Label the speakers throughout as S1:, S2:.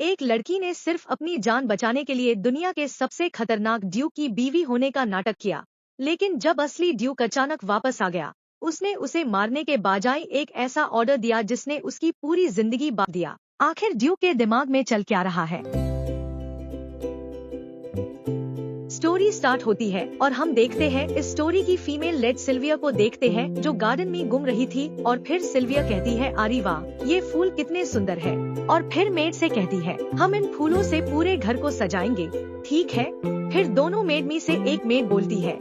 S1: एक लड़की ने सिर्फ अपनी जान बचाने के लिए दुनिया के सबसे खतरनाक ड्यूक की बीवी होने का नाटक किया, लेकिन जब असली ड्यूक अचानक वापस आ गया, उसने उसे मारने के बजाय एक ऐसा ऑर्डर दिया जिसने उसकी पूरी जिंदगी बदल दिया। आखिर ड्यूक के दिमाग में चल क्या रहा है? स्टोरी स्टार्ट होती है और हम देखते हैं इस स्टोरी की फीमेल लेड सिल्विया को देखते हैं जो गार्डन में घूम रही थी। और फिर सिल्विया कहती है, अरे वाह, ये फूल कितने सुंदर है। और फिर मेड से कहती है, हम इन फूलों से पूरे घर को सजाएंगे, ठीक है। फिर दोनों मेड में से एक मेड बोलती है,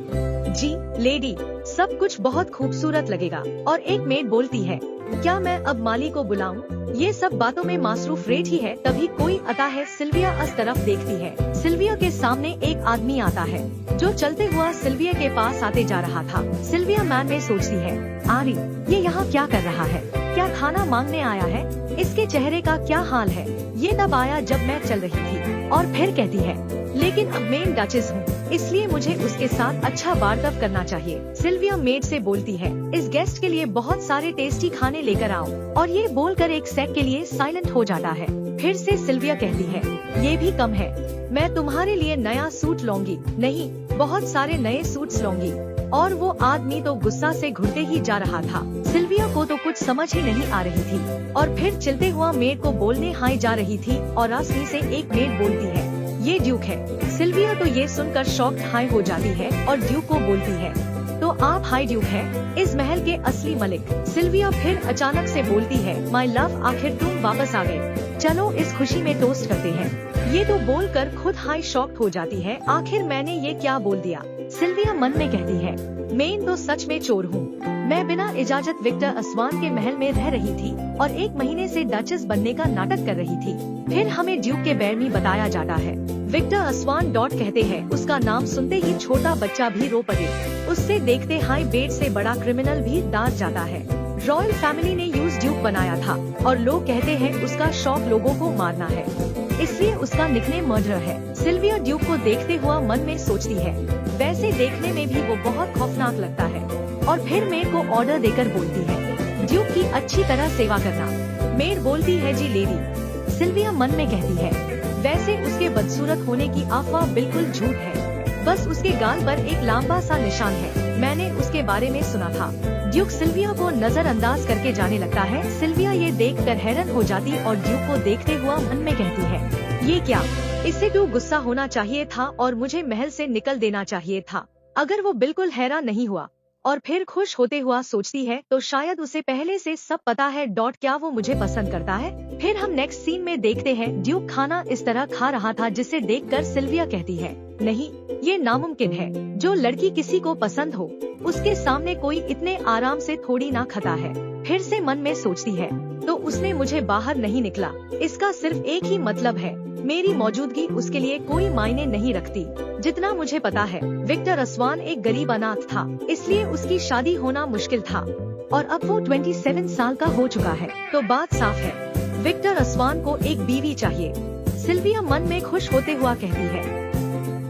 S1: जी लेडी, सब कुछ बहुत खूबसूरत लगेगा। और एक मेड बोलती है, क्या मैं अब माली को बुलाऊं? ये सब बातों में मासरूफ रेट ही है। तभी कोई आता है। सिल्विया उस तरफ देखती है। सिल्विया के सामने एक आदमी आता है जो चलते हुआ सिल्विया के पास आते जा रहा था। सिल्विया मन में सोचती है, आरी, ये यहाँ क्या कर रहा है? क्या खाना मांगने आया है? इसके चेहरे का क्या हाल है? ये तब आया जब मैं चल रही थी। और फिर कहती है, लेकिन अब मैं डचेस हूँ, इसलिए मुझे उसके साथ अच्छा वार्ताव करना चाहिए। सिल्विया मेड से बोलती है, इस गेस्ट के लिए बहुत सारे टेस्टी खाने लेकर आओ। और ये बोलकर एक सेकंड के लिए साइलेंट हो जाता है। फिर से सिल्विया कहती है, ये भी कम है, मैं तुम्हारे लिए नया सूट लूंगी। नहीं, बहुत सारे नए सूट्स लूंगी। और वो आदमी तो गुस्सा से घुटते ही जा रहा था। सिल्विया को तो कुछ समझ ही नहीं आ रही थी। और फिर चलते हुआ मेड को बोलने हाय जा रही थी और रास्ते से एक मेड बोलती है, ये ड्यूक है। सिल्विया तो ये सुनकर शॉक्ड हाई हो जाती है और ड्यूक को बोलती है, तो आप हाई ड्यूक है, इस महल के असली मलिक। सिल्विया फिर अचानक से बोलती है, माय लव, आखिर तुम वापस आ गए, चलो इस खुशी में टोस्ट करते हैं। ये तो बोलकर खुद हाई शॉक्ड हो जाती है। आखिर मैंने ये क्या बोल दिया? सिल्विया मन में कहती है, मैं तो सच में चोर हूँ। मैं बिना इजाजत विक्टर अस्वान के महल में रह रही थी और 1 महीने से डचेस बनने का नाटक कर रही थी। फिर हमें ड्यूक के बारे में बताया जाता है। विक्टर अस्वान डॉट कहते हैं, उसका नाम सुनते ही छोटा बच्चा भी रो पड़े। उससे देखते हाई बेड से बड़ा क्रिमिनल भी दांत जाता है। रॉयल फैमिली ने यूज ड्यूक बनाया था और लोग कहते हैं उसका शौक लोगों को मारना है, इसलिए उसका निकनेम मर्डर है। सिल्विया ड्यूक को देखते हुआ मन में सोचती है, वैसे देखने में भी वो बहुत खौफनाक लगता है। और फिर मेड को ऑर्डर देकर बोलती है, ड्यूक की अच्छी तरह सेवा करना। मेड बोलती है, जी लेडी। सिल्विया मन में कहती है, वैसे उसके बदसूरत होने की अफवाह बिल्कुल झूठ है, बस उसके गाल पर एक लंबा सा निशान है, मैंने उसके बारे में सुना था। ड्यूक सिल्विया को नजरअंदाज करके जाने लगता है। सिल्विया ये देखकर हैरान हो जाती और ड्यूक को देखते हुआ मन में कहती है, ये क्या? इससे तो गुस्सा होना चाहिए था और मुझे महल से निकल देना चाहिए था। अगर वो बिल्कुल हैरान नहीं हुआ और फिर खुश होते हुआ सोचती है तो शायद उसे पहले से सब पता है। डॉट क्या वो मुझे पसंद करता है? फिर हम नेक्स्ट सीन में देखते हैं ड्यूक खाना इस तरह खा रहा था जिसे देखकर सिल्विया कहती है, नहीं, ये नामुमकिन है। जो लड़की किसी को पसंद हो उसके सामने कोई इतने आराम से थोड़ी ना खाता है। फिर से मन में सोचती है, तो उसने मुझे बाहर नहीं निकला, इसका सिर्फ एक ही मतलब है, मेरी मौजूदगी उसके लिए कोई मायने नहीं रखती। जितना मुझे पता है, विक्टर अस्वान एक गरीब अनाथ था, इसलिए उसकी शादी होना मुश्किल था। और अब वो 27 साल का हो चुका है, तो बात साफ है, विक्टर अस्वान को एक बीवी चाहिए। सिल्विया मन में खुश होते हुआ कहती है,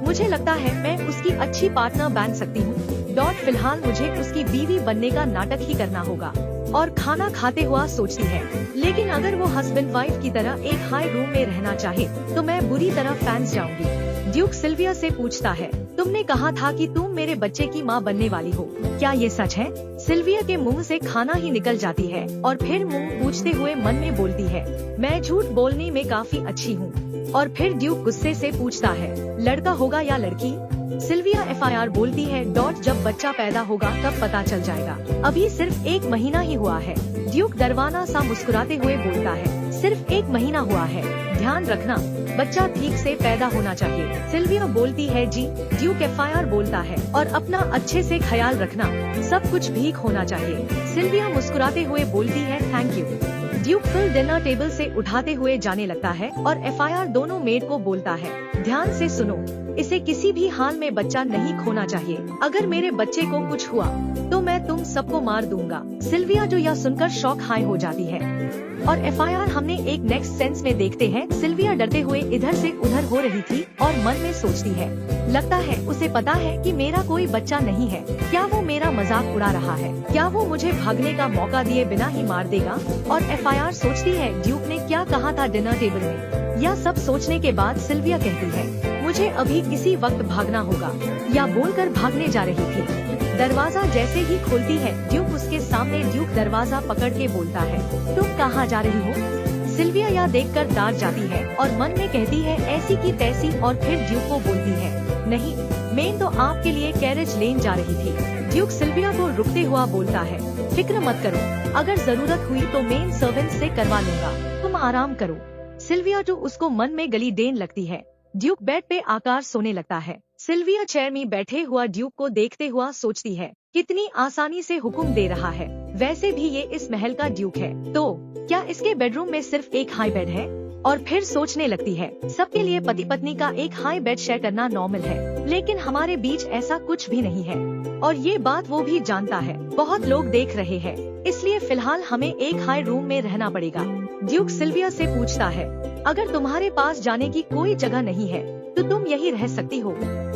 S1: मुझे लगता है मैं उसकी अच्छी पार्टनर बन सकती हूँ। डॉट फिलहाल मुझे उसकी बीवी बनने का नाटक ही करना होगा। और खाना खाते हुआ सोचती है, लेकिन अगर वो हस्बैंड वाइफ की तरह एक हाई रूम में रहना चाहे तो मैं बुरी तरह फैंस जाऊंगी। ड्यूक सिल्विया से पूछता है, तुमने कहा था कि तुम मेरे बच्चे की माँ बनने वाली हो, क्या ये सच है? सिल्विया के मुंह से खाना ही निकल जाती है और फिर मुंह पूछते हुए मन में बोलती है, मैं झूठ बोलने में काफी अच्छी हूँ। और फिर ड्यूक गुस्से से पूछता है, लड़का होगा या लड़की? सिल्विया FIR बोलती है, डॉट जब बच्चा पैदा होगा तब पता चल जाएगा, अभी सिर्फ 1 महीना ही हुआ है। ड्यूक डरवाना सा मुस्कुराते हुए बोलता है, सिर्फ 1 महीना हुआ है, ध्यान रखना बच्चा ठीक से पैदा होना चाहिए। सिल्विया बोलती है, जी। ड्यूक FIR बोलता है, और अपना अच्छे से ख्याल रखना, सब कुछ ठीक होना चाहिए। सिल्विया मुस्कुराते हुए बोलती है, थैंक यू। ड्यूक फिर डिनर टेबल से उठाते हुए जाने लगता है और FIR दोनों मेड को बोलता है, ध्यान से सुनो, इसे किसी भी हाल में बच्चा नहीं खोना चाहिए। अगर मेरे बच्चे को कुछ हुआ तो मैं तुम सबको मार दूंगा। सिल्विया जो यह सुनकर शॉक हाई हो जाती है। और FIR हमने एक नेक्स्ट सेंस में देखते हैं। सिल्विया डरते हुए इधर से उधर हो रही थी और मन में सोचती है, लगता है उसे पता है कि मेरा कोई बच्चा नहीं है। क्या वो मेरा मजाक उड़ा रहा है? क्या वो मुझे भागने का मौका दिए बिना ही मार देगा? और FIR सोचती है, ड्यूक ने क्या कहा था डिनर टेबल में? या सब सोचने के बाद सिल्विया कहती है, मुझे अभी इसी वक्त भागना होगा, या बोलकर भागने जा रही थी। दरवाजा जैसे ही खोलती है ड्यूक उसके सामने। ड्यूक दरवाजा पकड़ के बोलता है, तुम कहाँ जा रही हो? सिल्विया यह देखकर डर जाती है और मन में कहती है ऐसी की तैसी, और फिर ड्यूक को बोलती है, नहीं, मैं तो आपके लिए कैरेज लेन जा रही थी। ड्यूक सिल्विया को रुकते हुआ बोलता है, फिक्र मत करो, अगर जरूरत हुई तो मेन सर्वेंट से करवा लूंगा, तुम आराम करो। सिल्विया तो उसको मन में गली देने लगती है। ड्यूक बेड पे आकर सोने लगता है। सिल्विया चेयर में बैठे हुआ ड्यूक को देखते हुआ सोचती है, कितनी आसानी से हुक्म दे रहा है, वैसे भी ये इस महल का ड्यूक है, तो क्या इसके बेडरूम में सिर्फ एक हाई बेड है? और फिर सोचने लगती है, सबके लिए पति पत्नी का एक हाई बेड शेयर करना नॉर्मल है, लेकिन हमारे बीच ऐसा कुछ भी नहीं है, और ये बात वो भी जानता है। बहुत लोग देख रहे हैं, इसलिए फिलहाल हमें एक हाई रूम में रहना पड़ेगा। ड्यूक सिल्विया से पूछता है, अगर तुम्हारे पास जाने की कोई जगह नहीं है तो तुम यही रह सकती हो,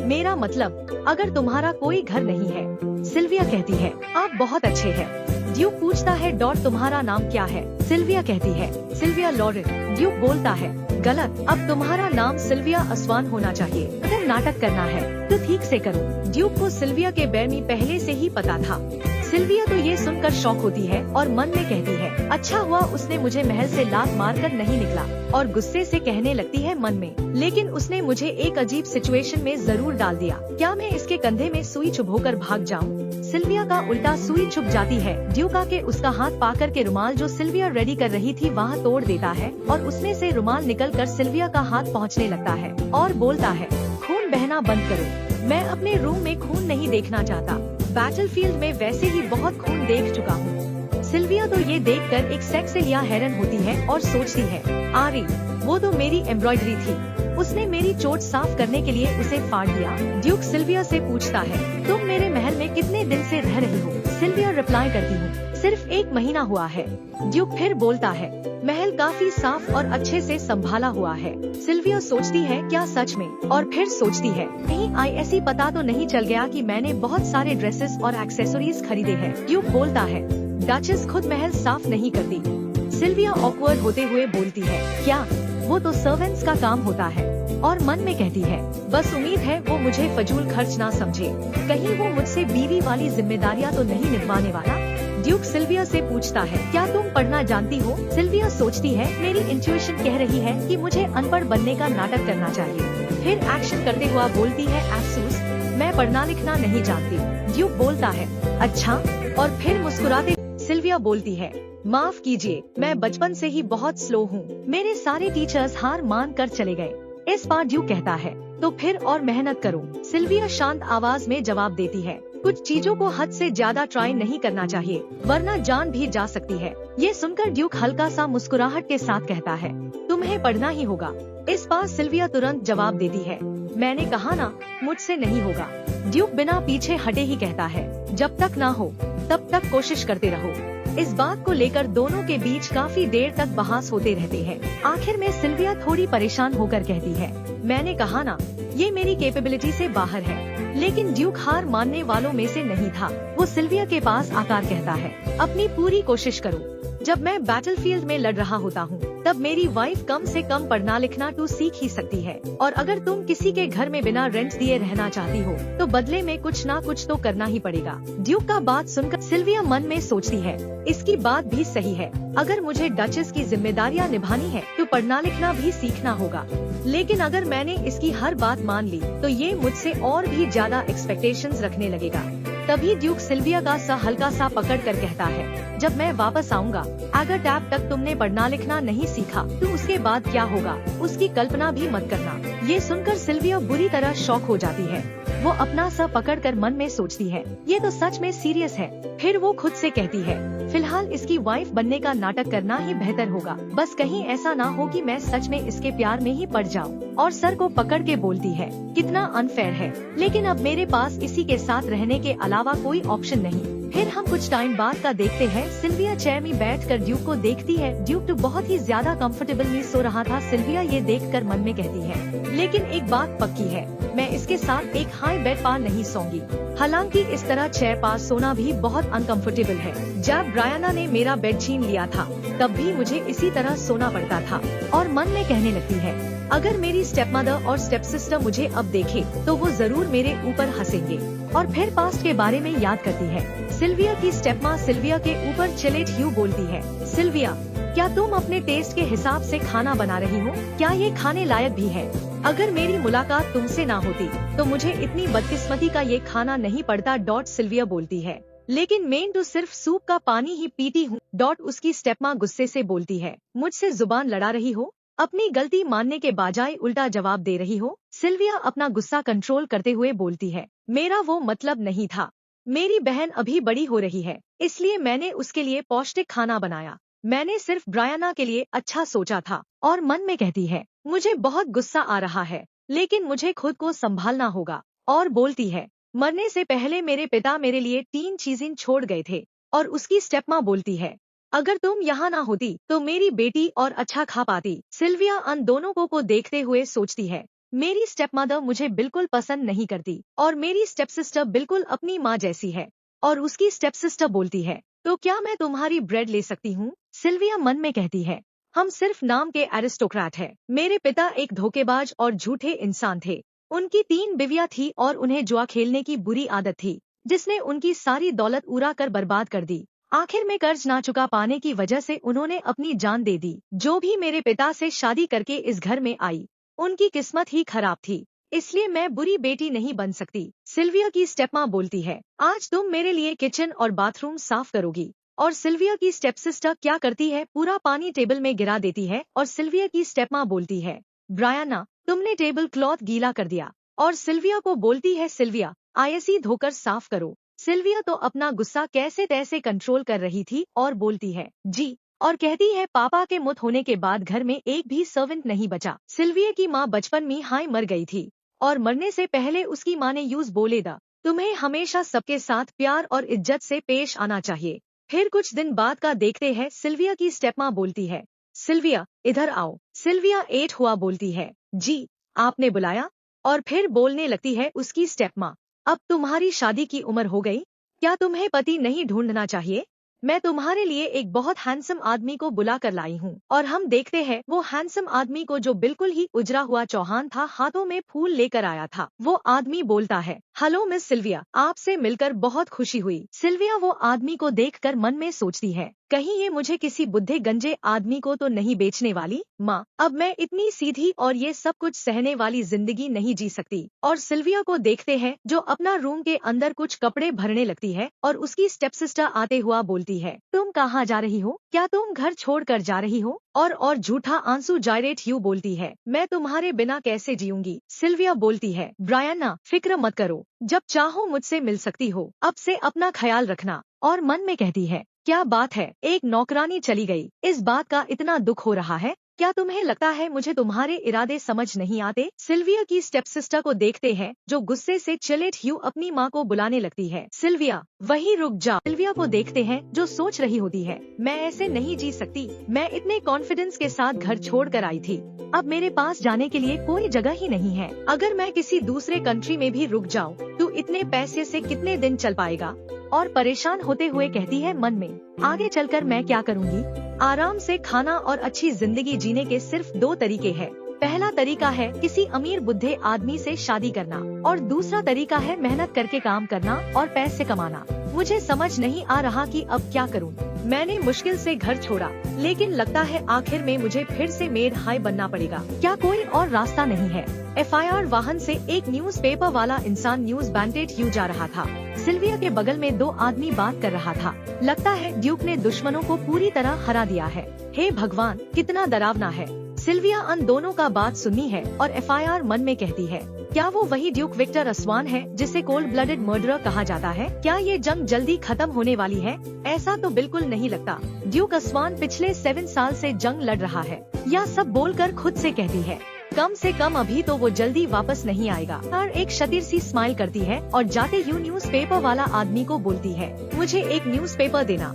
S1: मेरा मतलब अगर तुम्हारा कोई घर नहीं है। सिल्विया कहती है, आप बहुत अच्छे हैं। ड्यूक पूछता है, तुम्हारा नाम क्या है? सिल्विया कहती है, सिल्विया लॉरेन। ड्यूक बोलता है, गलत, अब तुम्हारा नाम सिल्विया असवान होना चाहिए। अगर नाटक करना है तो ठीक से करो। ड्यूक को सिल्विया के बारे में पहले से ही पता था। सिल्विया तो ये सुनकर शॉक होती है और मन में कहती है, अच्छा हुआ उसने मुझे महल से लात मारकर नहीं निकला, और गुस्से से कहने लगती है मन में, लेकिन उसने मुझे एक अजीब सिचुएशन में जरूर डाल दिया। क्या मैं इसके कंधे में सुई चुभोकर भाग जाऊं? सिल्विया का उल्टा सुई चुभ जाती है। ड्यूक आके उसका हाथ पाकर के रुमाल जो सिल्विया रेडी कर रही थी वहाँ तोड़ देता है, और उसमें से रुमाल निकलकर सिल्विया का हाथ पहुँचने लगता है और बोलता है, खून बहना बंद करो, मैं अपने रूम में खून नहीं देखना चाहता। बैटलफील्ड में वैसे ही बहुत खून देख चुका हूँ। सिल्विया तो ये देखकर एक सेक्सिलिया हैरान होती है और सोचती है, आरी, वो तो मेरी एम्ब्रॉयडरी थी, उसने मेरी चोट साफ करने के लिए उसे फाड़ दिया। ड्यूक सिल्विया से पूछता है, तुम मेरे महल में कितने दिन से रह रही हो? सिल्विया रिप्लाई करती हूँ, सिर्फ 1 महीना हुआ है। ड्यूक फिर बोलता है, महल काफी साफ और अच्छे से संभाला हुआ है। सिल्विया सोचती है, क्या सच में? और फिर सोचती है, कहीं ऐसी पता तो नहीं चल गया कि मैंने बहुत सारे ड्रेसेस और एक्सेसरीज खरीदे हैं। ड्यूक बोलता है, डचेस खुद महल साफ नहीं करती। सिल्विया ऑकवर्ड होते हुए बोलती है, क्या? वो तो सर्वेंट्स का काम होता है। और मन में कहती है, बस उम्मीद है वो मुझे फजूल खर्च ना समझे, कहीं वो मुझसे बीवी वाली जिम्मेदारियाँ तो नहीं निभाने वाला। ड्यूक सिल्विया से पूछता है, क्या तुम पढ़ना जानती हो? सिल्विया सोचती है, मेरी इंट्यूशन कह रही है कि मुझे अनपढ़ बनने का नाटक करना चाहिए। फिर एक्शन करते हुआ बोलती है, अफसोस, मैं पढ़ना लिखना नहीं जानती। ड्यूक बोलता है, अच्छा, और फिर मुस्कुराते सिल्विया बोलती है, माफ कीजिए, मैं बचपन से ही बहुत स्लो हूँ, मेरे सारे टीचर्स हार मान कर चले गए। इस बार ड्यूक कहता है, तो फिर और मेहनत करो। सिल्विया शांत आवाज में जवाब देती है, कुछ चीजों को हद से ज्यादा ट्राई नहीं करना चाहिए, वरना जान भी जा सकती है। ये सुनकर ड्यूक हल्का सा मुस्कुराहट के साथ कहता है, तुम्हें पढ़ना ही होगा। इस बार सिल्विया तुरंत जवाब देती है, मैंने कहा ना, मुझसे नहीं होगा। ड्यूक बिना पीछे हटे ही कहता है, जब तक ना हो तब तक कोशिश करते रहो। इस बात को लेकर दोनों के बीच काफी देर तक बहस होते रहते हैं। आखिर में सिल्विया थोड़ी परेशान होकर कहती है, मैंने कहा ना, ये मेरी कैपेबिलिटी से बाहर है। लेकिन ड्यूक हार मानने वालों में से नहीं था। वो सिल्विया के पास आकर कहता है, अपनी पूरी कोशिश करो। जब मैं बैटलफील्ड में लड़ रहा होता हूँ, तब मेरी वाइफ कम से कम पढ़ना लिखना तो सीख ही सकती है, और अगर तुम किसी के घर में बिना रेंट दिए रहना चाहती हो तो बदले में कुछ ना कुछ तो करना ही पड़ेगा। ड्यूक का बात सुनकर सिल्विया मन में सोचती है, इसकी बात भी सही है, अगर मुझे डचेस की जिम्मेदारियाँ निभानी है तो पढ़ना लिखना भी सीखना होगा। लेकिन अगर मैंने इसकी हर बात मान ली तो ये मुझसे और भी ज्यादा एक्सपेक्टेशंस रखने लगेगा। तभी ड्यूक सिल्विया का सा हल्का सा पकड़ कर कहता है, जब मैं वापस आऊँगा, अगर तब तक तुमने पढ़ना लिखना नहीं सीखा तो उसके बाद क्या होगा, उसकी कल्पना भी मत करना। ये सुनकर सिल्विया बुरी तरह शॉक हो जाती है। वो अपना सा पकड़कर मन में सोचती है, ये तो सच में सीरियस है। फिर वो खुद से कहती है, फिलहाल इसकी वाइफ बनने का नाटक करना ही बेहतर होगा, बस कहीं ऐसा ना हो कि मैं सच में इसके प्यार में ही पड़ जाऊं। और सर को पकड़ के बोलती है, कितना अनफेयर है, लेकिन अब मेरे पास इसी के साथ रहने के अलावा कोई ऑप्शन नहीं। फिर हम कुछ टाइम बाद का देखते हैं। सिल्विया चेयर में बैठकर ड्यूक को देखती है। ड्यूक तो बहुत ही ज्यादा कंफर्टेबल में सो रहा था। सिल्विया ये देखकर मन में कहती है, लेकिन एक बात पक्की है, मैं इसके साथ एक हाई बेड पर नहीं सोऊंगी। हालांकि इस तरह चेयर पर सोना भी बहुत अनकंफर्टेबल है। जब ब्रायना ने मेरा बेड छीन लिया था तब भी मुझे इसी तरह सोना पड़ता था। और मन में कहने लगती है, अगर मेरी स्टेप मदर और स्टेप सिस्टर मुझे अब देखे तो वो जरूर मेरे ऊपर हंसेंगे। और फिर पास्ट के बारे में याद करती है। सिल्विया की स्टेप माँ सिल्विया के ऊपर चिलेट ह्यू बोलती है, सिल्विया क्या तुम अपने टेस्ट के हिसाब से खाना बना रही हो? क्या ये खाने लायक भी है? अगर मेरी मुलाकात तुमसे ना होती तो मुझे इतनी बदकिस्मती का ये खाना नहीं पड़ता। सिल्विया बोलती है, लेकिन मैं तो सिर्फ सूप का पानी ही पीती हूँ। उसकी स्टेप माँ गुस्से से बोलती है, मुझसे जुबान लड़ा रही हो? अपनी गलती मानने के बजाय उल्टा जवाब दे रही हो। सिल्विया अपना गुस्सा कंट्रोल करते हुए बोलती है, मेरा वो मतलब नहीं था। मेरी बहन अभी बड़ी हो रही है, इसलिए मैंने उसके लिए पौष्टिक खाना बनाया। मैंने सिर्फ ब्रायना के लिए अच्छा सोचा था। और मन में कहती है, मुझे बहुत गुस्सा आ रहा है, लेकिन मुझे खुद को संभालना होगा। और बोलती है, मरने से पहले मेरे पिता मेरे लिए 3 चीजें छोड़ गए थे। और उसकी स्टेप माँ बोलती है, अगर तुम यहाँ ना होती तो मेरी बेटी और अच्छा खा पाती। सिल्विया उन दोनों को देखते हुए सोचती है, मेरी स्टेप मदर मुझे बिल्कुल पसंद नहीं करती और मेरी स्टेप सिस्टर बिल्कुल अपनी माँ जैसी है। और उसकी स्टेप सिस्टर बोलती है, तो क्या मैं तुम्हारी ब्रेड ले सकती हूँ? सिल्विया मन में कहती है, हम सिर्फ नाम के एरिस्टोक्रेट हैं। मेरे पिता एक धोखेबाज और झूठे इंसान थे। उनकी 3 बीवियां थी और उन्हें जुआ खेलने की बुरी आदत थी, जिसने उनकी सारी दौलत उड़ा कर बर्बाद कर दी। आखिर में कर्ज ना चुका पाने की वजह से उन्होंने अपनी जान दे दी। जो भी मेरे पिता से शादी करके इस घर में आई, उनकी किस्मत ही खराब थी, इसलिए मैं बुरी बेटी नहीं बन सकती। सिल्विया की स्टेप माँ बोलती है, आज तुम मेरे लिए किचन और बाथरूम साफ करोगी। और सिल्विया की स्टेप सिस्टर क्या करती है, पूरा पानी टेबल में गिरा देती है। और सिल्विया की स्टेप माँ बोलती है, ब्रायना तुमने टेबल क्लॉथ गीला कर दिया। और सिल्विया को बोलती है, सिल्विया आईएसी धोकर साफ करो। सिल्विया तो अपना गुस्सा कैसे तैसे कंट्रोल कर रही थी और बोलती है, जी। और कहती है, पापा के मौत होने के बाद घर में एक भी सर्वेंट नहीं बचा। सिल्विया की माँ बचपन में हाई मर गई थी और मरने से पहले उसकी माँ ने यूज बोले था, तुम्हें हमेशा सबके साथ प्यार और इज्जत से पेश आना चाहिए। फिर कुछ दिन बाद का देखते हैं। सिल्विया की स्टेप माँ बोलती है, सिल्विया इधर आओ। सिल्विया 8 हुआ बोलती है, जी आपने बुलाया? और फिर बोलने लगती है उसकी स्टेप माँ, अब तुम्हारी शादी की उम्र हो गई, क्या तुम्हें पति नहीं ढूंढना चाहिए? मैं तुम्हारे लिए एक बहुत हैंडसम आदमी को बुला कर लाई हूँ। और हम देखते हैं वो हैंडसम आदमी को, जो बिल्कुल ही उजरा हुआ चौहान था, हाथों में फूल लेकर आया था। वो आदमी बोलता है, हेलो मिस सिल्विया, आपसे मिलकर बहुत खुशी हुई। सिल्विया वो आदमी को देखकर मन में सोचती है, कहीं ये मुझे किसी बुद्धे गंजे आदमी को तो नहीं बेचने वाली। माँ, अब मैं इतनी सीधी और ये सब कुछ सहने वाली जिंदगी नहीं जी सकती। और सिल्विया को देखते हैं जो अपना रूम के अंदर कुछ कपड़े भरने लगती है। और उसकी स्टेप सिस्टर आते हुआ बोलती है, तुम कहाँ जा रही हो? क्या तुम घर छोड़कर जा रही हो? और झूठा आंसू जायरेट ह्यू बोलती है, मैं तुम्हारे बिना कैसे जीऊंगी? सिल्विया बोलती है, ब्रायना फिक्र मत करो, जब चाहो मुझसे मिल सकती हो। अब से अपना ख्याल रखना। और मन में कहती है, क्या बात है, एक नौकरानी चली गई, इस बात का इतना दुख हो रहा है? क्या तुम्हें लगता है मुझे तुम्हारे इरादे समझ नहीं आते? सिल्विया की स्टेप सिस्टर को देखते हैं जो गुस्से से चिलेट ह्यू अपनी माँ को बुलाने लगती है, सिल्विया वहीं रुक जा। सिल्विया को देखते हैं जो सोच रही होती है, मैं ऐसे नहीं जी सकती। मैं इतने कॉन्फिडेंस के साथ घर छोड़ कर आई थी, अब मेरे पास जाने के लिए कोई जगह ही नहीं है। अगर मैं किसी दूसरे कंट्री में भी रुक जाऊँ तो इतने पैसे से कितने दिन चल पाएगा? और परेशान होते हुए कहती है मन में, आगे चलकर मैं क्या करूँगी? आराम से खाना और अच्छी जिंदगी जीने के सिर्फ 2 तरीके हैं। पहला तरीका है किसी अमीर बुद्धे आदमी से शादी करना और दूसरा तरीका है मेहनत करके काम करना और पैसे कमाना। मुझे समझ नहीं आ रहा कि अब क्या करूं। मैंने मुश्किल से घर छोड़ा, लेकिन लगता है आखिर में मुझे फिर से मेड हाई बनना पड़ेगा। क्या कोई और रास्ता नहीं है? FIR वाहन से एक न्यूज़पेपर वाला इंसान न्यूज बैंडेड ह्यू जा रहा था। सिल्विया के बगल में 2 आदमी बात कर रहा था। लगता है ड्यूक ने दुश्मनों को पूरी तरह हरा दिया है। हे भगवान, कितना डरावना है। सिल्विया उन दोनों का बात सुनी है और FIR मन में कहती है, क्या वो वही ड्यूक विक्टर असवान है जिसे कोल्ड ब्लडेड मर्डरर कहा जाता है? क्या ये जंग जल्दी खत्म होने वाली है? ऐसा तो बिल्कुल नहीं लगता। ड्यूक असवान पिछले 7 साल से जंग लड़ रहा है। यह सब बोलकर खुद से कहती है, कम से कम अभी तो वो जल्दी वापस नहीं आएगा। और एक शतीर सी स्माइल करती है और जाते ही न्यूज़पेपर वाला आदमी को बोलती है, मुझे एक न्यूज़पेपर देना।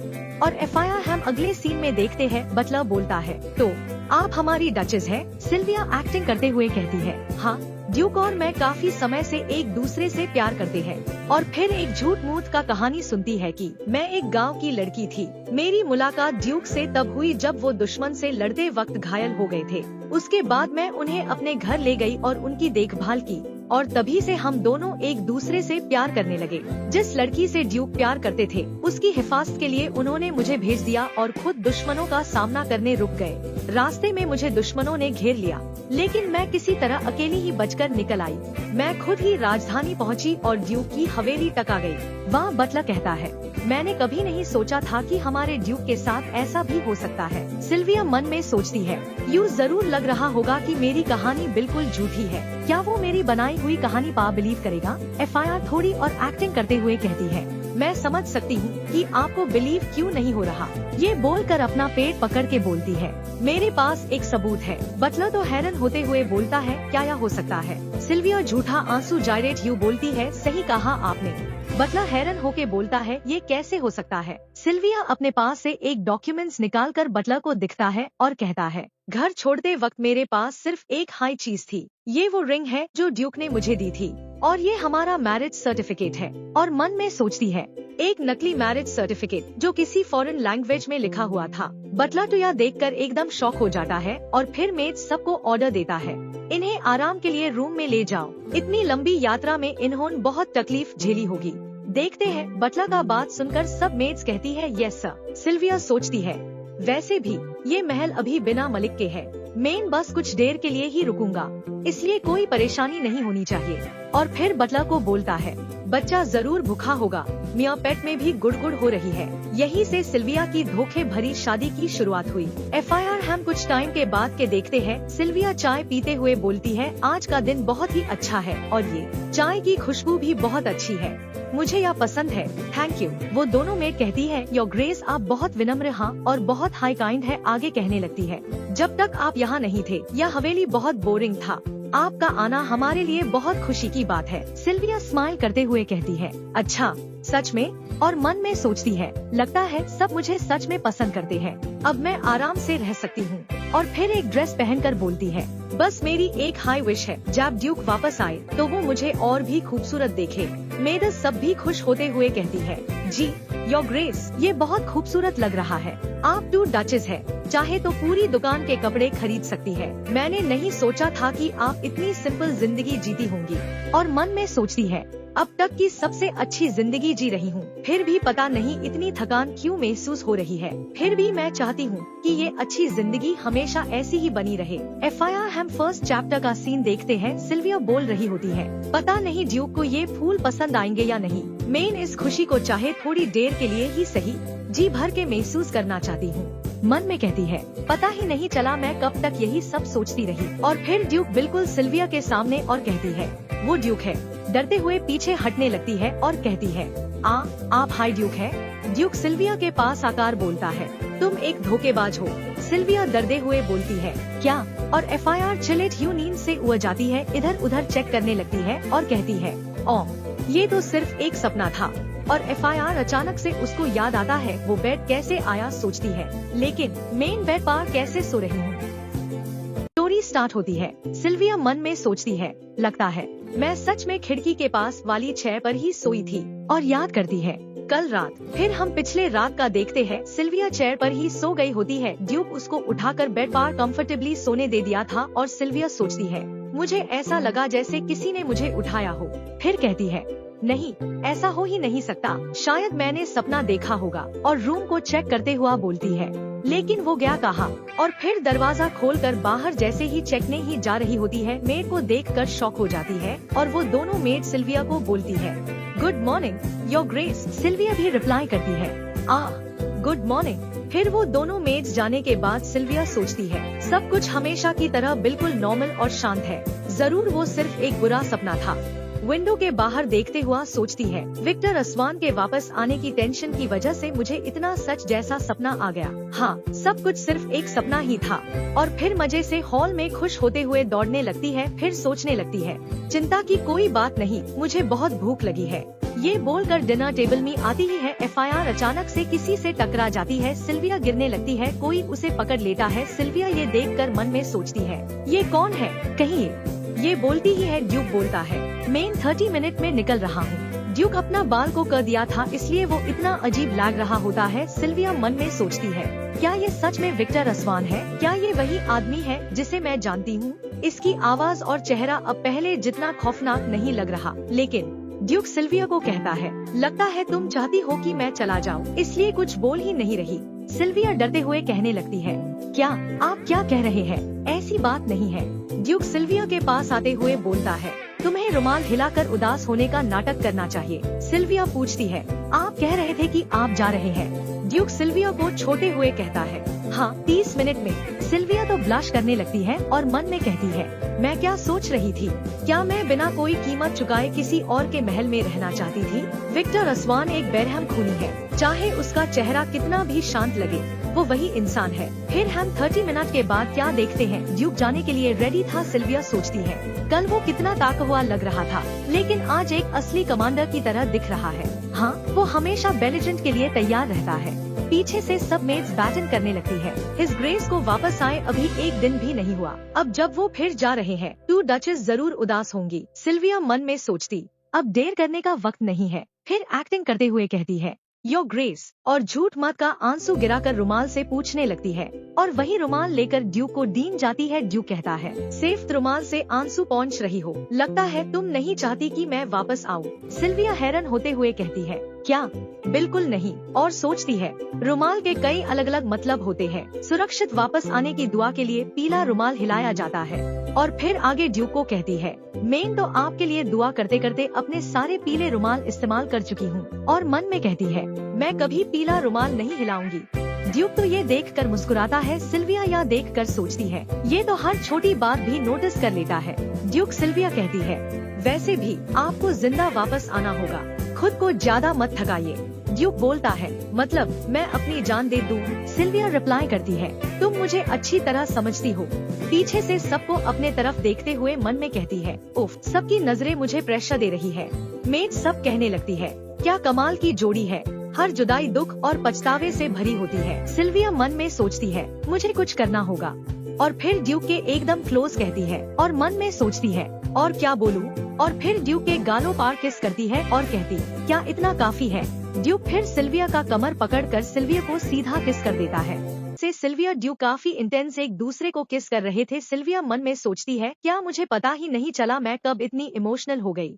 S1: और FIR हम अगले सीन में देखते हैं। बटलर बोलता है, तो आप हमारी डचेस हैं? सिल्विया एक्टिंग करते हुए कहती है, हाँ, ड्यूक और मैं काफी समय से एक दूसरे से प्यार करते हैं। और फिर एक झूठ मूठ का कहानी सुनती है कि मैं एक गांव की लड़की थी। मेरी मुलाकात ड्यूक से तब हुई जब वो दुश्मन से लड़ते वक्त घायल हो गए थे। उसके बाद मैं उन्हें अपने घर ले गई और उनकी देखभाल की, और तभी से हम दोनों एक दूसरे से प्यार करने लगे। जिस लड़की से ड्यूक प्यार करते थे उसकी हिफाजत के लिए उन्होंने मुझे भेज दिया और खुद दुश्मनों का सामना करने रुक गए। रास्ते में मुझे दुश्मनों ने घेर लिया, लेकिन मैं किसी तरह अकेली ही बचकर निकल आई। मैं खुद ही राजधानी पहुंची और ड्यूक की हवेली तक आ गई। वहाँ बटलर कहता है, मैंने कभी नहीं सोचा था कि हमारे ड्यूक के साथ ऐसा भी हो सकता है। सिल्विया मन में सोचती है, यूँ जरूर लग रहा होगा कि मेरी कहानी बिल्कुल झूठी है। क्या वो मेरी बनाई हुई कहानी पर बिलीव करेगा? FIR थोड़ी और एक्टिंग करते हुए कहती है, मैं समझ सकती हूँ कि आपको बिलीव क्यों नहीं हो रहा। ये बोलकर अपना पेट पकड़ के बोलती है, मेरे पास एक सबूत है। बटलर तो हैरान होते हुए बोलता है, क्या यह हो सकता है? सिल्विया झूठा आंसू जायरेट यू बोलती है, सही कहा आपने। बटलर हैरान होके बोलता है, ये कैसे हो सकता है? सिल्विया अपने पास से एक डॉक्यूमेंट्स निकालकर बटलर को दिखता है और कहता है, घर छोड़ते वक्त मेरे पास सिर्फ एक हाई चीज थी। ये वो रिंग है जो ड्यूक ने मुझे दी थी, और ये हमारा मैरिज सर्टिफिकेट है। और मन में सोचती है, एक नकली मैरिज सर्टिफिकेट जो किसी फॉरेन लैंग्वेज में लिखा हुआ था। बटलर तो यह देखकर एकदम शॉक हो जाता है और फिर मेड सबको ऑर्डर देता है, इन्हें आराम के लिए रूम में ले जाओ। इतनी लंबी यात्रा में इन्होंने बहुत तकलीफ झेली होगी। देखते हैं बटलर का बात सुनकर सब मेड्स कहती है, यस सर। सिल्विया सोचती है, वैसे भी ये महल अभी बिना मलिक के है। मैं बस कुछ देर के लिए ही रुकूंगा, इसलिए कोई परेशानी नहीं होनी चाहिए। और फिर बटलर को बोलता है, बच्चा जरूर भूखा होगा। मियाँ पेट में भी गुड़गुड़ हो रही है। यहीं से सिल्विया की धोखे भरी शादी की शुरुआत हुई। FIR हम कुछ टाइम के बाद के देखते हैं। सिल्विया चाय पीते हुए बोलती है, आज का दिन बहुत ही अच्छा है और ये चाय की खुशबू भी बहुत अच्छी है। मुझे यह पसंद है, थैंक यू। वो दोनों में कहती है, योर ग्रेस आप बहुत विनम्र हाँ और बहुत हाई काइंड है। आगे कहने लगती है, जब तक आप यहाँ नहीं थे यह हवेली बहुत बोरिंग था। आपका आना हमारे लिए बहुत खुशी की बात है। सिल्विया स्माइल करते हुए कहती है, अच्छा सच में? और मन में सोचती है, लगता है सब मुझे सच में पसंद करते हैं। अब मैं आराम से रह सकती हूँ। और फिर एक ड्रेस पहनकर बोलती है, बस मेरी एक हाई विश है, जब ड्यूक वापस आए तो वो मुझे और भी खूबसूरत देखे। मेड सब भी खुश होते हुए कहती है, जी योर ग्रेस ये बहुत खूबसूरत लग रहा है। आप टू डचेस है, चाहे तो पूरी दुकान के कपड़े खरीद सकती है। मैंने नहीं सोचा था कि आप इतनी सिंपल जिंदगी जीती होंगी। और मन में सोचती है, अब तक की सबसे अच्छी जिंदगी जी रही हूँ, फिर भी पता नहीं इतनी थकान क्यों महसूस हो रही है। फिर भी मैं चाहती हूँ कि ये अच्छी जिंदगी हमेशा ऐसी ही बनी रहे। FIR हम फर्स्ट चैप्टर का सीन देखते हैं। सिल्विया बोल रही होती है, पता नहीं ड्यूक को ये फूल पसंद आएंगे या नहीं। मैं इस खुशी को चाहे थोड़ी देर के लिए ही सही जी भर के महसूस करना चाहती हूँ। मन में कहती है, पता ही नहीं चला मैं कब तक यही सब सोचती रही। और फिर ड्यूक बिल्कुल सिल्विया के सामने और कहती है, वो ड्यूक है। डरते हुए पीछे हटने लगती है और कहती है, आप हाई ड्यूक है। ड्यूक सिल्विया के पास आकर बोलता है, तुम एक धोखेबाज हो। सिल्विया डरते हुए बोलती है, क्या? और FIR चिलेट यूं नींद से उड़ जाती है, इधर उधर चेक करने लगती है और कहती है, ये तो सिर्फ एक सपना था। और FIR अचानक से उसको याद आता है वो बेड कैसे आया। सोचती है, लेकिन मेन बेड पर कैसे सो रही हूँ। स्टोरी स्टार्ट होती है। सिल्विया मन में सोचती है, लगता है मैं सच में खिड़की के पास वाली चेयर पर ही सोई थी। और याद करती है कल रात। फिर हम पिछले रात का देखते हैं। सिल्विया चेयर पर ही सो गई होती है। ड्यूक उसको उठाकर बेड पर कंफर्टेबली सोने दे दिया था। और सिल्विया सोचती है, मुझे ऐसा लगा जैसे किसी ने मुझे उठाया हो। फिर कहती है, नहीं ऐसा हो ही नहीं सकता, शायद मैंने सपना देखा होगा। और रूम को चेक करते हुआ बोलती है, लेकिन वो गया कहाँ? और फिर दरवाजा खोलकर बाहर जैसे ही चेकने ही जा रही होती है। मेड को देखकर शॉक हो जाती है और वो दोनों मेड सिल्विया को बोलती है, good morning your grace. Sylvia भी रिप्लाई करती है, गुड मॉर्निंग। फिर वो दोनों मेड्स जाने के बाद सिल्विया सोचती है, सब कुछ हमेशा की तरह बिल्कुल नॉर्मल और शांत है। जरूर वो सिर्फ एक बुरा सपना था। विंडो के बाहर देखते हुआ सोचती है, विक्टर असवान के वापस आने की टेंशन की वजह से मुझे इतना सच जैसा सपना आ गया। हाँ, सब कुछ सिर्फ एक सपना ही था। और फिर मजे से हॉल में खुश होते हुए दौड़ने लगती है। फिर सोचने लगती है, चिंता की कोई बात नहीं, मुझे बहुत भूख लगी है। ये बोलकर डिनर टेबल में आती ही है एफआईआर अचानक से किसी से टकरा जाती है। सिल्विया गिरने लगती है, कोई उसे पकड़ लेता है। सिल्विया ये देखकर मन में सोचती है, ये कौन है, कहीं ये बोलती ही है। ड्यूक बोलता है, मैं 30 मिनट में निकल रहा हूँ। ड्यूक अपना बाल को कर दिया था, इसलिए वो इतना अजीब लग रहा होता है। सिल्विया मन में सोचती है, क्या ये सच में विक्टर असवान है? क्या ये वही आदमी है जिसे मैं जानती हूँ? इसकी आवाज और चेहरा अब पहले जितना खौफनाक नहीं लग रहा। लेकिन ड्यूक सिल्विया को कहता है, लगता है तुम चाहती हो कि मैं चला जाऊं, इसलिए कुछ बोल ही नहीं रही। सिल्विया डरते हुए कहने लगती है, क्या आप क्या कह रहे हैं? ऐसी बात नहीं है। ड्यूक सिल्विया के पास आते हुए बोलता है, तुम्हें रुमाल हिलाकर उदास होने का नाटक करना चाहिए। सिल्विया पूछती है, आप कह रहे थे कि आप जा रहे हैं? ड्यूक सिल्विया को छोटे हुए कहता है, हाँ 30 मिनट में। सिल्विया तो ब्लश करने लगती है और मन में कहती है, मैं क्या सोच रही थी? क्या मैं बिना कोई कीमत चुकाए किसी और के महल में रहना चाहती थी? विक्टर असवान एक बेरहम खूनी है, चाहे उसका चेहरा कितना भी शांत लगे, वो वही इंसान है। फिर हम 30 मिनट के बाद क्या देखते हैं? ड्यूक जाने के लिए रेडी था। सिल्विया सोचती है, कल वो कितना ताकतवर लग रहा था, लेकिन आज एक असली कमांडर की तरह दिख रहा है। हाँ, वो हमेशा बेलिजेंट के लिए तैयार रहता है। पीछे से सब मेड्स बैटन करने लगती है। हिज ग्रेस को वापस आए अभी एक दिन भी नहीं हुआ। अब जब वो फिर जा रहे हैं तो डचेस जरूर उदास होंगी। सिल्विया मन में सोचती, अब देर करने का वक्त नहीं है। फिर एक्टिंग करते हुए कहती है, योर ग्रेस, और झूठ मत का आंसू गिराकर रुमाल से पूछने लगती है, और वही रुमाल लेकर ड्यूक को दीन जाती है। ड्यूक कहता है, सिर्फ रुमाल से आंसू पहुँच रही हो, लगता है तुम नहीं चाहती कि मैं वापस आऊँ। सिल्विया हैरान होते हुए कहती है, क्या? बिल्कुल नहीं। और सोचती है, रुमाल के कई अलग अलग मतलब होते हैं। सुरक्षित वापस आने की दुआ के लिए पीला रुमाल हिलाया जाता है। और फिर आगे ड्यूक को कहती है, मैं तो आपके लिए दुआ करते करते अपने सारे पीले रुमाल इस्तेमाल कर चुकी हूँ। और मन में कहती है, मैं कभी पीला रुमाल नहीं हिलाऊंगी। ड्यूक तो ये देखकर मुस्कुराता है। सिल्विया यह देखकर सोचती है, ये तो हर छोटी बात भी नोटिस कर लेता है। ड्यूक सिल्विया कहती है, वैसे भी आपको जिंदा वापस आना होगा, खुद को ज्यादा मत थकाइए। ड्यूक बोलता है, मतलब मैं अपनी जान दे दूं? सिल्विया रिप्लाई करती है, तुम मुझे अच्छी तरह समझती हो। पीछे से सबको अपने तरफ देखते हुए मन में कहती है, उफ, सबकी नजरें मुझे प्रेशर दे रही है। मेड सब कहने लगती है, क्या कमाल की जोड़ी है। हर जुदाई दुख और पछतावे से भरी होती है। सिल्विया मन में सोचती है, मुझे कुछ करना होगा। और फिर ड्यूक के एकदम क्लोज कहती है और मन में सोचती है, और क्या बोलूं? और फिर ड्यूक के गालों पर किस करती है और कहती, क्या इतना काफी है? ड्यूक फिर सिल्विया का कमर पकड़कर सिल्विया को सीधा किस कर देता है। से सिल्विया ड्यूक काफी इंटेंस एक दूसरे को किस कर रहे थे। सिल्विया मन में सोचती है, क्या मुझे पता ही नहीं चला मैं कब इतनी इमोशनल हो गई।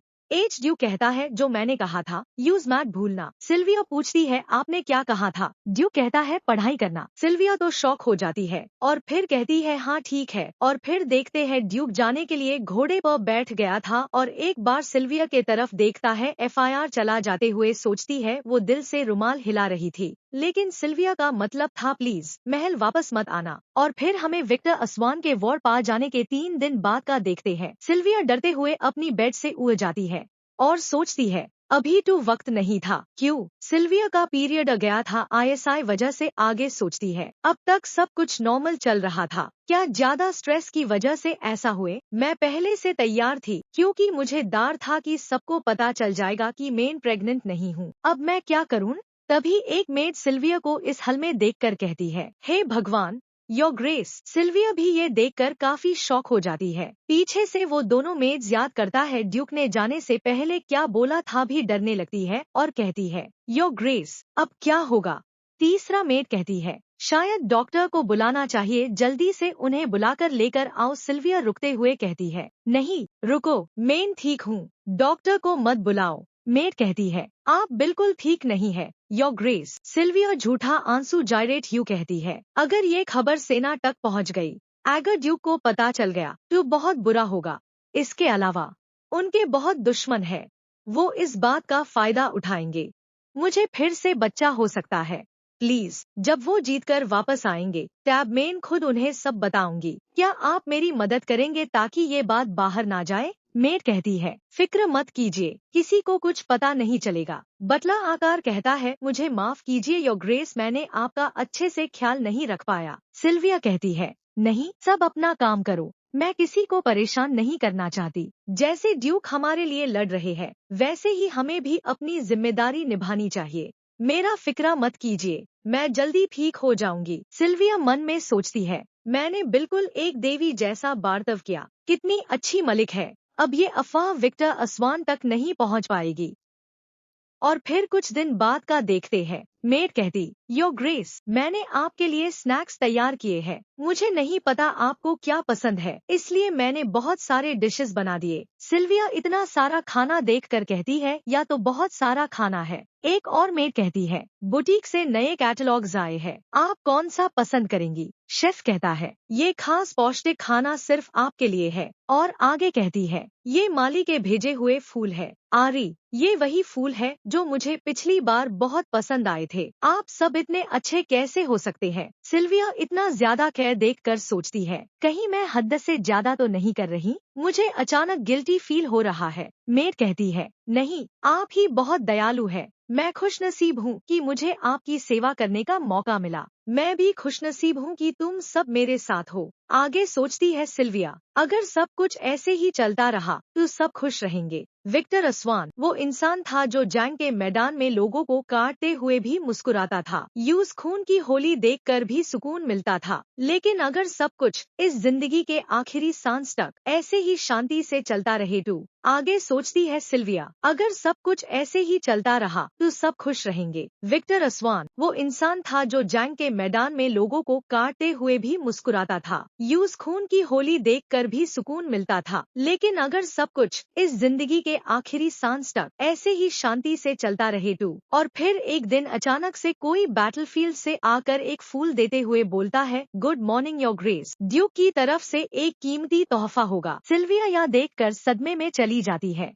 S1: ड्यूक कहता है, जो मैंने कहा था, यूज मत भूलना। सिल्विया पूछती है, आपने क्या कहा था? ड्यूक कहता है, पढ़ाई करना। सिल्विया तो शॉक हो जाती है और फिर कहती है, हाँ ठीक है। और फिर देखते हैं ड्यूक जाने के लिए घोड़े पर बैठ गया था और एक बार सिल्विया के तरफ देखता है। एफआईआर चला जाते हुए सोचती है, वो दिल से रुमाल हिला रही थी, लेकिन सिल्विया का मतलब था प्लीज महल वापस मत आना। और फिर हमें विक्टर असवान के वॉर पा जाने के 3 दिन बाद का देखते हैं। सिल्विया डरते हुए अपनी बेड से उड़ जाती है और सोचती है, अभी तो वक्त नहीं था। क्यों? सिल्विया का पीरियड आ गया था। आईएसआई वजह से आगे सोचती है, अब तक सब कुछ नॉर्मल चल रहा था, क्या ज्यादा स्ट्रेस की वजह से ऐसा हुए? मैं पहले से तैयार थी, क्योंकि मुझे डर था कि सबको पता चल जाएगा कि मैं प्रेग्नेंट नहीं हूँ। अब मैं क्या करूँ? तभी एक मेड सिल्विया को इस हल में देखकर कहती है, हे भगवान, योर ग्रेस। सिल्विया भी ये देखकर काफी शॉक हो जाती है। पीछे से वो दोनों मेड्स याद करता है ड्यूक ने जाने से पहले क्या बोला था, भी डरने लगती है और कहती है, योर ग्रेस, अब क्या होगा? तीसरा मेड कहती है, शायद डॉक्टर को बुलाना चाहिए, जल्दी से उन्हें बुलाकर लेकर आओ। सिल्विया रुकते हुए कहती है, नहीं रुको, मैं ठीक हूँ, डॉक्टर को मत बुलाओ। मेड कहती है, आप बिल्कुल ठीक नहीं है योर ग्रेस। सिल्विया झूठा आंसू जायरेट यू कहती है, अगर ये खबर सेना तक पहुंच गई, अगर ड्यूक को पता चल गया तो बहुत बुरा होगा। इसके अलावा उनके बहुत दुश्मन है, वो इस बात का फायदा उठाएंगे। मुझे फिर से बच्चा हो सकता है। प्लीज, जब वो जीतकर वापस आएंगे तब मैं खुद उन्हें सब बताऊंगी। क्या आप मेरी मदद करेंगे ताकि ये बात बाहर ना जाए? मेड कहती है, फिक्र मत कीजिए, किसी को कुछ पता नहीं चलेगा। बटला आकार कहता है, मुझे माफ कीजिए योर ग्रेस, मैंने आपका अच्छे से ख्याल नहीं रख पाया। सिल्विया कहती है, नहीं, सब अपना काम करो, मैं किसी को परेशान नहीं करना चाहती। जैसे ड्यूक हमारे लिए लड़ रहे हैं, वैसे ही हमें भी अपनी जिम्मेदारी निभानी चाहिए। मेरा फिक्रा मत कीजिए, मैं जल्दी ठीक हो जाऊंगी। सिल्विया मन में सोचती है, मैंने बिल्कुल एक देवी जैसा बर्ताव किया, कितनी अच्छी मलिक है। अब ये अफवाह विक्टर अस्वान तक नहीं पहुंच पाएगी। और फिर कुछ दिन बाद का देखते हैं। मेड कहती, योर ग्रेस, मैंने आपके लिए स्नैक्स तैयार किए हैं। मुझे नहीं पता आपको क्या पसंद है, इसलिए मैंने बहुत सारे डिशेस बना दिए। सिल्विया इतना सारा खाना देखकर कहती है, या तो बहुत सारा खाना है। एक और मेड कहती है, बुटीक से नए कैटलॉग्स आए हैं, आप कौन सा पसंद करेंगी? शेफ कहता है, ये खास पौष्टिक खाना सिर्फ आपके लिए है। और आगे कहती है, ये माली के भेजे हुए फूल है। आरी, ये वही फूल है जो मुझे पिछली बार बहुत पसंद आए थे। आप सब इतने अच्छे कैसे हो सकते हैं? सिल्विया इतना ज्यादा केयर देखकर सोचती है, कहीं मैं हद से ज्यादा तो नहीं कर रही? मुझे अचानक गिल्टी फील हो रहा है। मेड कहती है, नहीं, आप ही बहुत दयालु है। मैं खुशनसीब हूँ कि मुझे आपकी सेवा करने का मौका मिला। मैं भी खुशनसीब हूँ कि तुम सब मेरे साथ हो। आगे सोचती है सिल्विया, अगर सब कुछ ऐसे ही चलता रहा तो सब खुश रहेंगे। विक्टर अस्वान वो इंसान था जो जंग के मैदान में लोगों को काटते हुए भी मुस्कुराता था। यूज खून की होली देखकर भी सुकून मिलता था। लेकिन अगर सब कुछ इस जिंदगी के आखिरी सांस तक ऐसे ही शांति से चलता रहे तो आगे सोचती है सिल्विया, अगर सब कुछ ऐसे ही चलता रहा तो सब खुश रहेंगे। विक्टर अस्वान वो इंसान था जो जंग के मैदान में लोगों को काटते हुए भी मुस्कुराता था। यूज खून की होली देखकर भी सुकून मिलता था। लेकिन अगर सब कुछ इस जिंदगी के आखिरी सांस तक ऐसे ही शांति से चलता रहे तो और फिर एक दिन अचानक से कोई बैटलफील्ड से आकर एक फूल देते हुए बोलता है, good morning your grace, Duke की तरफ से एक कीमती तोहफा होगा। सिल्विया यह देखकर सदमे में चली जाती है।